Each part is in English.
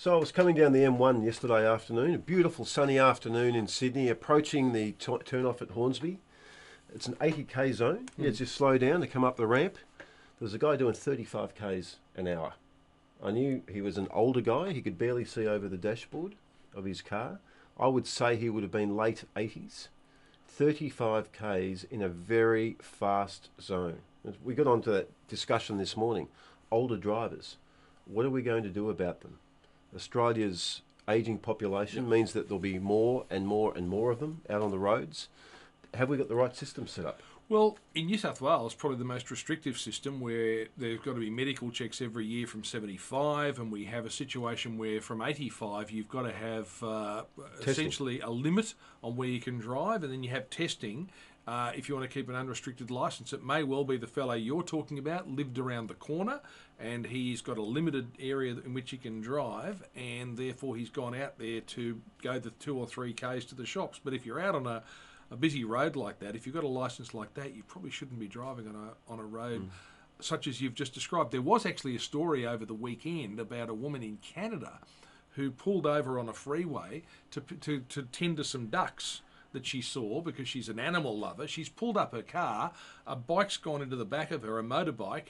So I was coming down the M1 yesterday afternoon, a beautiful sunny afternoon in Sydney, approaching the turn off at Hornsby. It's an 80k zone. You just slow down to come up the ramp. There was a guy doing 35k's an hour. I knew he was an older guy. He could barely see over the dashboard of his car. I would say he would have been late 80s. 35k's in a very fast zone. We got onto that discussion this morning. Older drivers. What are we going to do about them? Australia's ageing population means that there'll be more and more and more of them out on the roads. Have we got the right system set up? Well, in New South Wales, probably the most restrictive system, where there's got to be medical checks every year from 75, and we have a situation where from 85 you've got to have essentially a limit on where you can drive, and then you have testing. If you want to keep an unrestricted licence, it may well be the fellow you're talking about lived around the corner and he's got a limited area in which he can drive, and therefore he's gone out there to go the 2 or 3 Ks to the shops. But if you're out on a busy road like that, if you've got a licence like that, you probably shouldn't be driving on a road such as you've just described. There was actually a story over the weekend about a woman in Canada who pulled over on a freeway to tend to some ducks that she saw, because she's an animal lover. She's pulled up her car, a bike's gone into the back of her, a motorbike.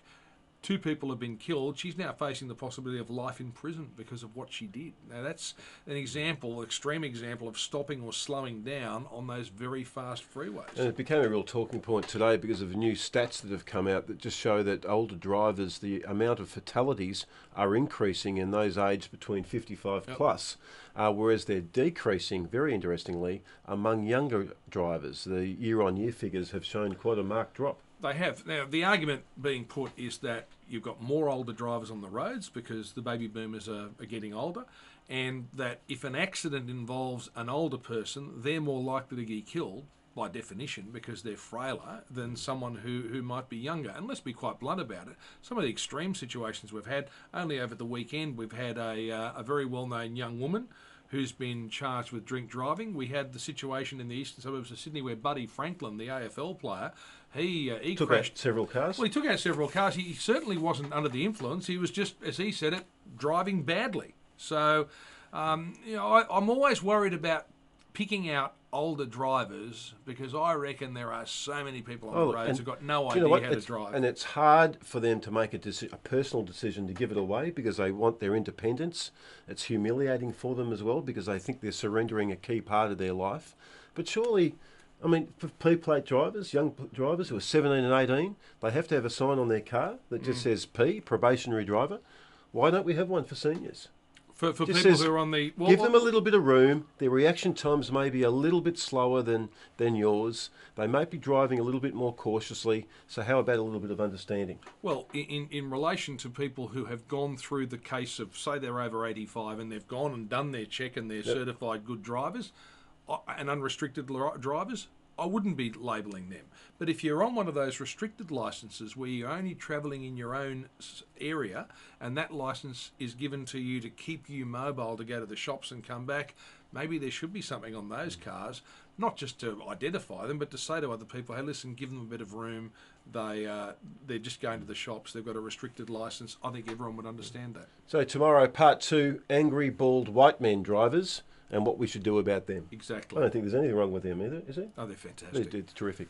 2 people have been killed. She's now facing the possibility of life in prison because of what she did. Now that's an example, extreme example of stopping or slowing down on those very fast freeways. And it became a real talking point today because of the new stats that have come out that just show that older drivers, the amount of fatalities are increasing in those aged between 55 plus, whereas they're decreasing, very interestingly, among younger drivers. The year-on-year figures have shown quite a marked drop. They have. Now, the argument being put is that you've got more older drivers on the roads because the baby boomers are getting older, and that if an accident involves an older person, they're more likely to get killed, by definition, because they're frailer than someone who might be younger. And let's be quite blunt about it. Some of the extreme situations we've had, only over the weekend, we've had a very well-known young woman who's been charged with drink driving. We had the situation in the eastern suburbs of Sydney where Buddy Franklin, the AFL player, he took crashed out several cars. Well, he took out several cars. He certainly wasn't under the influence. He was just, as he said it, driving badly. So, I'm always worried about picking out older drivers, because I reckon there are so many people on the roads who've got no idea how to drive. And it's hard for them to make a personal decision to give it away because they want their independence. It's humiliating for them as well because they think they're surrendering a key part of their life. But surely, I mean, for P-plate drivers, young drivers who are 17 and 18, they have to have a sign on their car that just says P, probationary driver. Why don't we have one for seniors? For people who are on the... give them a little bit of room. Their reaction times may be a little bit slower than yours. They might be driving a little bit more cautiously. So how about a little bit of understanding? Well, in relation to people who have gone through the case of, say they're over 85 and they've gone and done their check and they're certified good drivers and unrestricted drivers, I wouldn't be labelling them. But if you're on one of those restricted licences where you're only travelling in your own area and that licence is given to you to keep you mobile to go to the shops and come back, maybe there should be something on those cars, not just to identify them, but to say to other people, hey, listen, give them a bit of room. They're just going to the shops. They've got a restricted licence. I think everyone would understand that. So tomorrow, part 2, angry, bald white men drivers and what we should do about them. Exactly. I don't think there's anything wrong with them either, is there? Oh, they're fantastic. It's terrific.